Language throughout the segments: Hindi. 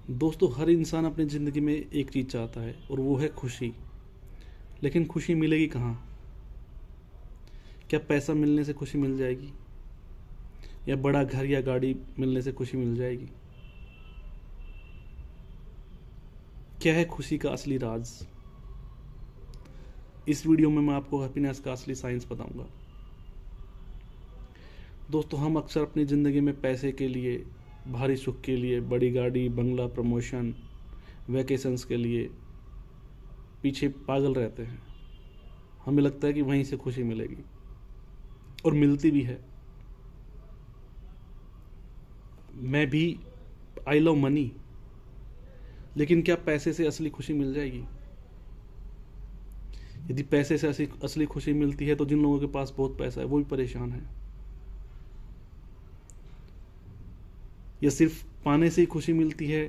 दोस्तों, हर इंसान अपनी ज़िंदगी में एक चीज़ चाहता है और वो है खुशी। लेकिन खुशी मिलेगी कहाँ? क्या पैसा मिलने से खुशी मिल जाएगी, या बड़ा घर या गाड़ी मिलने से खुशी मिल जाएगी? क्या है खुशी का असली राज? इस वीडियो में मैं आपको हैप्पीनेस का असली साइंस बताऊंगा। दोस्तों, हम अक्सर अपनी ज़िंदगी में पैसे के लिए, भारी सुख के लिए, बड़ी गाड़ी, बंगला, प्रमोशन, वैकेशंस के लिए पीछे पागल रहते हैं। हमें लगता है कि वहीं से खुशी मिलेगी, और मिलती भी है। मैं भी आई लव मनी, लेकिन क्या पैसे से असली खुशी मिल जाएगी? यदि पैसे से असली खुशी मिलती है तो जिन लोगों के पास बहुत पैसा है वो भी परेशान है। या सिर्फ पाने से ही खुशी मिलती है,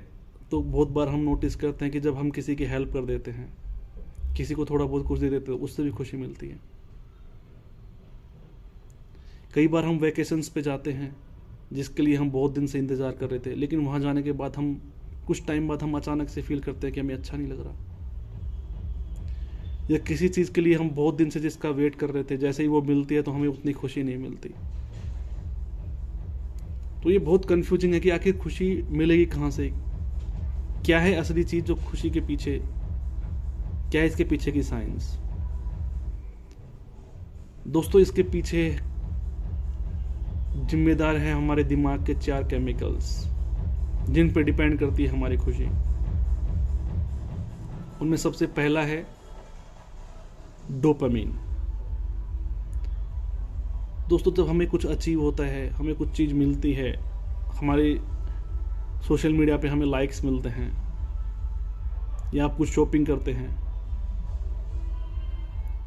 तो बहुत बार हम नोटिस करते हैं कि जब हम किसी की हेल्प कर देते हैं, किसी को थोड़ा बहुत कुछ दे देते हैं, उससे भी खुशी मिलती है। कई बार हम वैकेशंस पे जाते हैं जिसके लिए हम बहुत दिन से इंतज़ार कर रहे थे, लेकिन वहाँ जाने के बाद हम कुछ टाइम बाद हम अचानक से फील करते हैं कि हमें अच्छा नहीं लग रहा। या किसी चीज़ के लिए हम बहुत दिन से जिसका वेट कर रहे थे, जैसे ही वो मिलती है तो हमें उतनी खुशी नहीं मिलती। तो ये बहुत कंफ्यूजिंग है कि आखिर खुशी मिलेगी कहाँ से? क्या है असली चीज़ जो खुशी के पीछे, क्या है इसके पीछे की साइंस? दोस्तों, इसके पीछे जिम्मेदार है हमारे दिमाग के 4 केमिकल्स, जिन पर डिपेंड करती है हमारी खुशी। उनमें सबसे पहला है डोपामीन। दोस्तों, जब हमें कुछ अचीव होता है, हमें कुछ चीज़ मिलती है, हमारे सोशल मीडिया पे हमें लाइक्स मिलते हैं, या आप कुछ शॉपिंग करते हैं,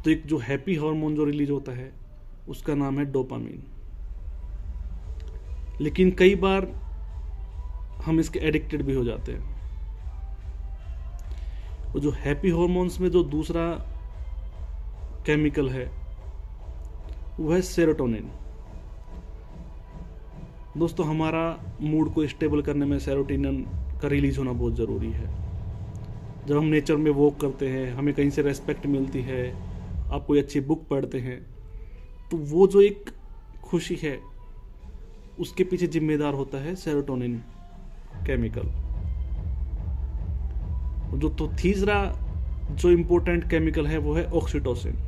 तो एक जो हैप्पी हार्मोन जो रिलीज होता है उसका नाम है डोपामीन। लेकिन कई बार हम इसके एडिक्टेड भी हो जाते हैं। वो जो हैप्पी हार्मोन्स में जो दूसरा केमिकल है वो है सेरोटोनिन। दोस्तों, हमारा मूड को स्टेबल करने में सेरोटोनिन का रिलीज होना बहुत ज़रूरी है। जब हम नेचर में वॉक करते हैं, हमें कहीं से रेस्पेक्ट मिलती है, आप कोई अच्छी बुक पढ़ते हैं, तो वो जो एक खुशी है उसके पीछे जिम्मेदार होता है सेरोटोनिन केमिकल। जो तो तीसरा जो इम्पोर्टेंट केमिकल है वो है ऑक्सीटोसिन।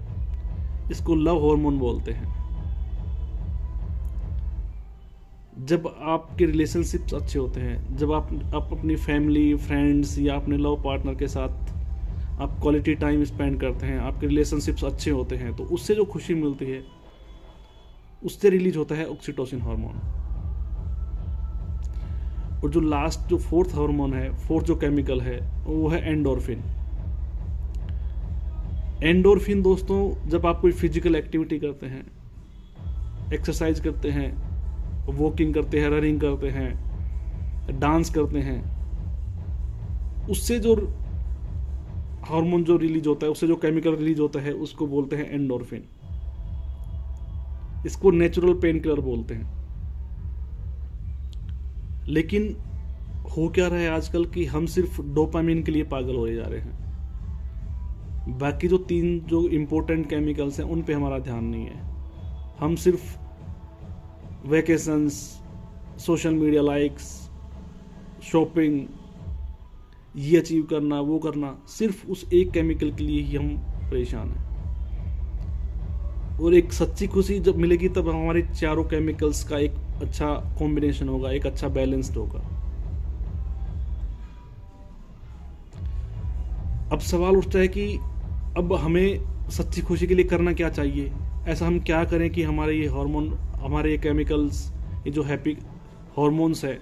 इसको लव हार्मोन बोलते हैं। जब आपके रिलेशनशिप्स अच्छे होते हैं, जब आप अपनी फैमिली, फ्रेंड्स या अपने लव पार्टनर के साथ आप क्वालिटी टाइम स्पेंड करते हैं, आपके रिलेशनशिप्स अच्छे होते हैं, तो उससे जो खुशी मिलती है उससे रिलीज होता है ऑक्सीटोसिन हार्मोन। और जो लास्ट, जो फोर्थ हार्मोन है, फोर्थ जो केमिकल है वो है एंडोर्फिन। एंडोर्फिन दोस्तों, जब आप कोई फिजिकल एक्टिविटी करते हैं, एक्सरसाइज करते हैं, वॉकिंग करते हैं, रनिंग करते हैं, डांस करते हैं, उससे जो हार्मोन जो रिलीज होता है, उससे जो केमिकल रिलीज होता है उसको बोलते हैं एंडोर्फिन। इसको नेचुरल पेन किलर बोलते हैं। लेकिन हो क्या रहा है आजकल कि हम सिर्फ डोपामिन के लिए पागल होए जा रहे हैं। बाकी जो 3 जो इम्पोर्टेंट केमिकल्स हैं उन पे हमारा ध्यान नहीं है। हम सिर्फ vacations, social media likes, shopping, ये अचीव करना, वो करना, सिर्फ उस एक केमिकल के लिए ही हम परेशान हैं। और एक सच्ची खुशी जब मिलेगी तब हमारे चारों केमिकल्स का एक अच्छा कॉम्बिनेशन होगा, एक अच्छा बैलेंस्ड होगा। अब सवाल उठता है कि अब हमें सच्ची खुशी के लिए करना क्या चाहिए? ऐसा हम क्या करें कि हमारे ये हार्मोन, हमारे ये केमिकल्स, ये जो हैप्पी हार्मोन्स है,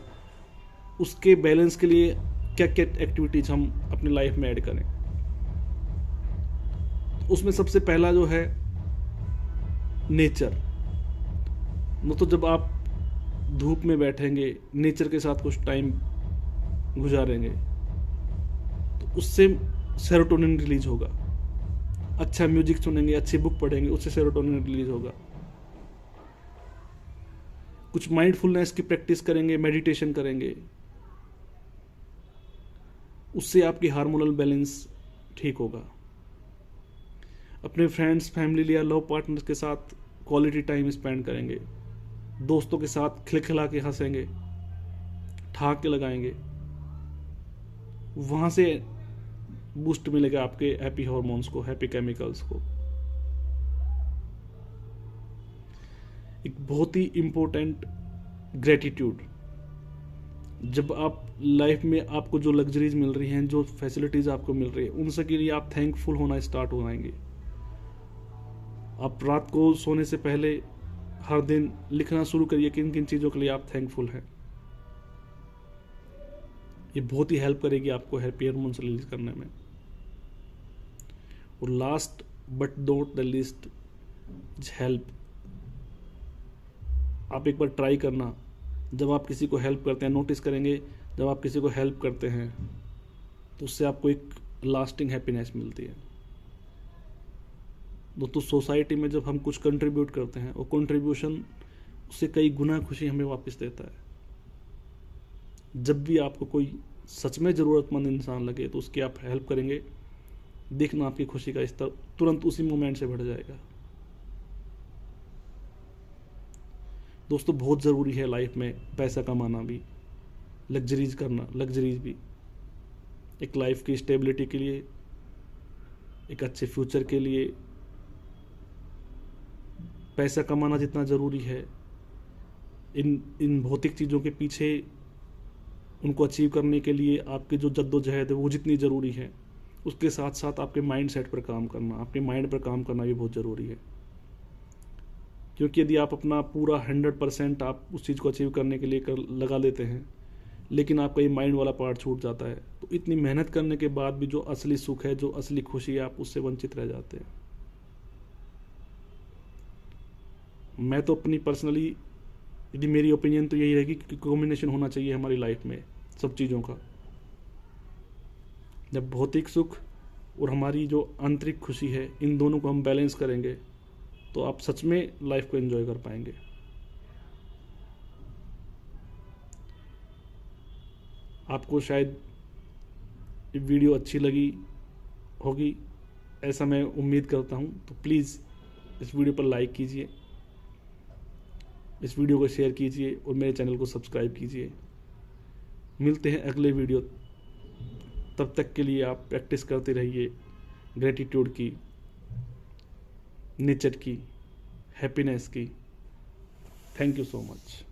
उसके बैलेंस के लिए क्या क्या एक्टिविटीज हम अपनी लाइफ में ऐड करें? उसमें सबसे पहला जो है नेचर। तो जब आप धूप में बैठेंगे, नेचर के साथ कुछ टाइम गुजारेंगे, तो उससे सेरोटोनिन रिलीज होगा। अच्छा म्यूजिक सुनेंगे, अच्छी बुक पढ़ेंगे, उससे सेरोटोनिन रिलीज होगा। कुछ माइंडफुलनेस की प्रैक्टिस करेंगे, मेडिटेशन करेंगे, उससे आपकी हार्मोनल बैलेंस ठीक होगा। अपने फ्रेंड्स, फैमिली या लव पार्टनर्स के साथ क्वालिटी टाइम स्पेंड करेंगे, दोस्तों के साथ खिलखिला के हंसेंगे, ठहाके लगाएंगे, वहाँ से बूस्ट मिलेगा आपके हैप्पी हार्मोन्स को, हैप्पी केमिकल्स को। एक बहुत ही इम्पोर्टेंट, ग्रेटिट्यूड। जब आप लाइफ में आपको जो लग्जरीज मिल रही हैं, जो फैसिलिटीज आपको मिल रही है, उनसे के लिए आप थैंकफुल होना स्टार्ट हो जाएंगे। आप रात को सोने से पहले हर दिन लिखना शुरू करिए किन किन चीज़ों के लिए आप थैंकफुल हैं। ये बहुत ही हेल्प करेगी आपको हैप्पी हार्मोन्स रिलीज करने में। और last but not the least is help. आप एक बार ट्राई करना, जब आप किसी को हेल्प करते हैं, नोटिस करेंगे जब आप किसी को हेल्प करते हैं तो उससे आपको एक लास्टिंग हैप्पीनेस मिलती है। दोस्तों, सोसाइटी में जब हम कुछ कंट्रीब्यूट करते हैं, वो कंट्रीब्यूशन उससे कई गुना खुशी हमें वापस देता है। जब भी आपको कोई सच में ज़रूरतमंद इंसान लगे तो उसकी आप हेल्प करेंगे, देखना आपकी खुशी का स्तर तुरंत उसी मोमेंट से बढ़ जाएगा। दोस्तों, बहुत ज़रूरी है लाइफ में पैसा कमाना भी, लग्जरीज करना, लग्जरीज भी एक लाइफ की स्टेबिलिटी के लिए, एक अच्छे फ्यूचर के लिए पैसा कमाना जितना ज़रूरी है, इन भौतिक चीज़ों के पीछे उनको अचीव करने के लिए आपकी जो जद्दोजहद है वो जितनी ज़रूरी है, उसके साथ साथ आपके माइंड सेट पर काम करना, आपके माइंड पर काम करना भी बहुत ज़रूरी है। क्योंकि यदि आप अपना पूरा 100% आप उस चीज़ को अचीव करने के लिए लगा देते हैं, लेकिन आपका ये माइंड वाला पार्ट छूट जाता है, तो इतनी मेहनत करने के बाद भी जो असली सुख है, जो असली खुशी है, आप उससे वंचित रह जाते हैं। मैं तो अपनी पर्सनली, यदि मेरी ओपिनियन तो यही रहेगी कि कॉम्बिनेशन होना चाहिए हमारी लाइफ में सब चीज़ों का। जब भौतिक सुख और हमारी जो आंतरिक खुशी है, इन दोनों को हम बैलेंस करेंगे तो आप सच में लाइफ को एंजॉय कर पाएंगे। आपको शायद वीडियो अच्छी लगी होगी, ऐसा मैं उम्मीद करता हूँ। तो प्लीज़ इस वीडियो पर लाइक कीजिए, इस वीडियो को शेयर कीजिए और मेरे चैनल को सब्सक्राइब कीजिए। मिलते हैं अगले वीडियो, तब तक के लिए आप प्रैक्टिस करते रहिए ग्रेटिट्यूड की, नेचर की, हैप्पीनेस की। Thank you so much.